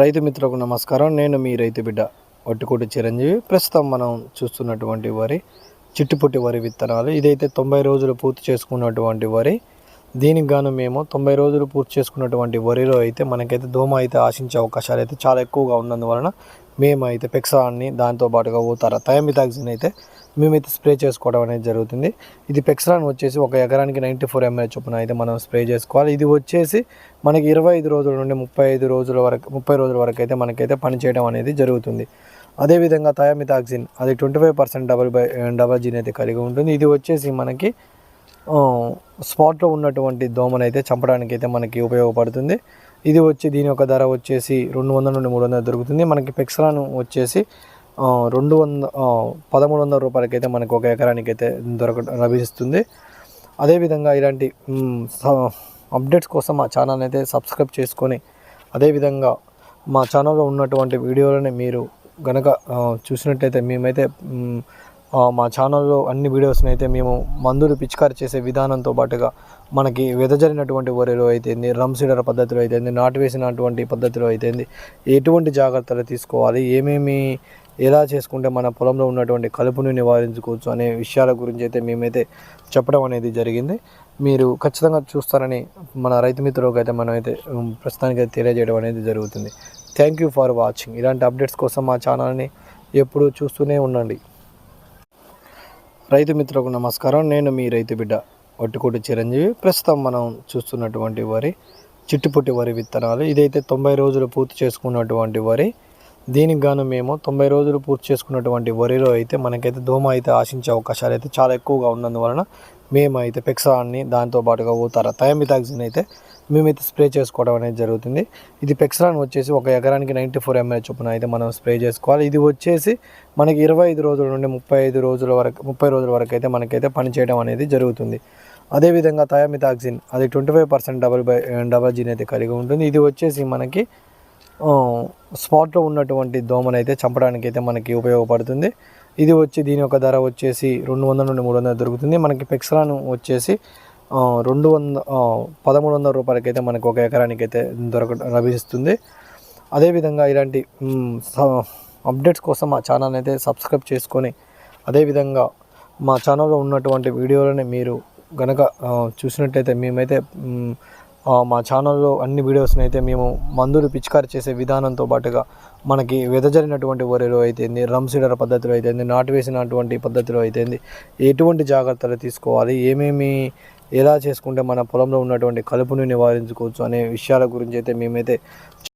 రైతు మిత్రులకు నమస్కారం. నేను మీ రైతు బిడ్డ ఒట్టుకోటి చిరంజీవి. ప్రస్తుతం మనం చూస్తున్నటువంటి వరి చిట్టుపొట్టి వరి విత్తనాలు. ఇదైతే 90 రోజులు పూర్తి చేసుకున్నటువంటి వరి. దీనికి గాను మేము 90 రోజులు పూర్తి చేసుకున్నటువంటి వరిలో అయితే మనకైతే దోమ అయితే ఆశించే అవకాశాలు అయితే చాలా ఎక్కువగా ఉన్నందువలన మేమైతే పెక్సాన్ని దాంతో పాటుగా థయామిథాక్సిన్ అయితే మేమైతే స్ప్రే చేసుకోవడం అనేది జరుగుతుంది. ఇది పెక్సాన్ వచ్చేసి ఒక ఎకరానికి 94 ml చొప్పున అయితే మనం స్ప్రే చేసుకోవాలి. ఇది వచ్చేసి మనకి 25 రోజుల నుండి 30 రోజుల వరకు అయితే మనకైతే పనిచేయడం అనేది జరుగుతుంది. అదేవిధంగా థయామిథాక్సిన్ అది 25% డబల్ జీన్ అయితే కలిగి ఉంటుంది. ఇది వచ్చేసి మనకి స్పాట్లో ఉన్నటువంటి దోమనైతే చంపడానికి అయితే మనకి ఉపయోగపడుతుంది. ఇది వచ్చి దీని యొక్క ధర వచ్చేసి 200 నుండి 300 దొరుకుతుంది. మనకి పెక్సాన్ వచ్చేసి 1300 రూపాయలకైతే మనకు ఒక ఎకరానికి అయితే లభిస్తుంది. అదేవిధంగా ఇలాంటి అప్డేట్స్ కోసం మా ఛానల్ అయితే సబ్స్క్రైబ్ చేసుకొని, అదేవిధంగా మా ఛానల్లో ఉన్నటువంటి వీడియోలని మీరు గనక చూసినట్టయితే మేమైతే మా ఛానల్లో అన్ని వీడియోస్ని అయితే మేము మందులు పిచికారి చేసే విధానంతో పాటుగా మనకి వెదజల్లినటువంటి వరిలో అయితేంది, రమ్సీడర్ పద్ధతిలో అయితేంది, నాటు వేసినటువంటి పద్ధతిలో అయితేంది, ఎటువంటి జాగ్రత్తలు తీసుకోవాలి, ఎలా చేసుకుంటే మన పొలంలో ఉన్నటువంటి కలుపుని నివారించుకోవచ్చు అనే విషయాల గురించి అయితే మేమైతే చెప్పడం అనేది జరిగింది. మీరు ఖచ్చితంగా చూస్తారని మన రైతు మిత్రులకు అయితే మనమైతే ప్రస్తుతానికి అయితే తెలియజేయడం అనేది జరుగుతుంది. Thank you for watching. ఇలాంటి అప్డేట్స్ కోసం మా ఛానల్ని ఎప్పుడూ చూస్తూనే ఉండండి. రైతు మిత్రులకు నమస్కారం. నేను మీ రైతు బిడ్డ ఒట్టుకోటి చిరంజీవి. ప్రస్తుతం మనం చూస్తున్నటువంటి వరి చిట్టుపొట్టి వరి విత్తనాలు. ఇదైతే 90 రోజులు పూర్తి చేసుకున్నటువంటి వరి. దీనికి గాను మేము 90 రోజులు పూర్తి చేసుకున్నటువంటి వరిలో అయితే మనకైతే దోమ అయితే ఆశించే అవకాశాలు అయితే చాలా ఎక్కువగా ఉన్నందువలన మేమైతే పెక్సాన్ని దాంతో పాటుగా థయామిథాక్సిన్ అయితే మేమైతే స్ప్రే చేసుకోవడం అనేది జరుగుతుంది. ఇది పెక్సాన్ వచ్చేసి ఒక ఎకరానికి 94 ml చొప్పున అయితే మనం స్ప్రే చేసుకోవాలి. ఇది వచ్చేసి మనకి 25 రోజుల నుండి 30 రోజుల వరకు అయితే మనకైతే పనిచేయడం అనేది జరుగుతుంది. అదేవిధంగా థయామిథాక్సిన్ అది 25% డబల్ జీన్ అయితే కలిగి ఉంటుంది. ఇది వచ్చేసి మనకి స్పాట్లో ఉన్నటువంటి దోమనైతే చంపడానికి అయితే మనకి ఉపయోగపడుతుంది. ఇది వచ్చి దీని యొక్క ధర వచ్చేసి 200 నుండి 300 దొరుకుతుంది. మనకి పెక్సాన్ వచ్చేసి 1300 రూపాయలకైతే మనకు ఒక ఎకరానికి అయితే లభిస్తుంది. అదేవిధంగా ఇలాంటి అప్డేట్స్ కోసం మా ఛానల్ అయితే సబ్స్క్రైబ్ చేసుకొని, అదేవిధంగా మా ఛానల్లో ఉన్నటువంటి వీడియోలని మీరు గనక చూసినట్టయితే మేమైతే మా ఛానల్లో అన్ని వీడియోస్ని అయితే మేము మందులు పిచికారి చేసే విధానంతో పాటుగా మనకి వెదజల్లినటువంటి వరిలో అయితేంది, రమ్సీడర్ పద్ధతిలో అయితేంది, నాటు వేసినటువంటి పద్ధతిలో అయితేంది, ఎటువంటి జాగ్రత్తలు తీసుకోవాలి, ఎలా చేసుకుంటే మన పొలంలో ఉన్నటువంటి కలుపుని నివారించుకోవచ్చు అనే విషయాల గురించి అయితే మేమైతే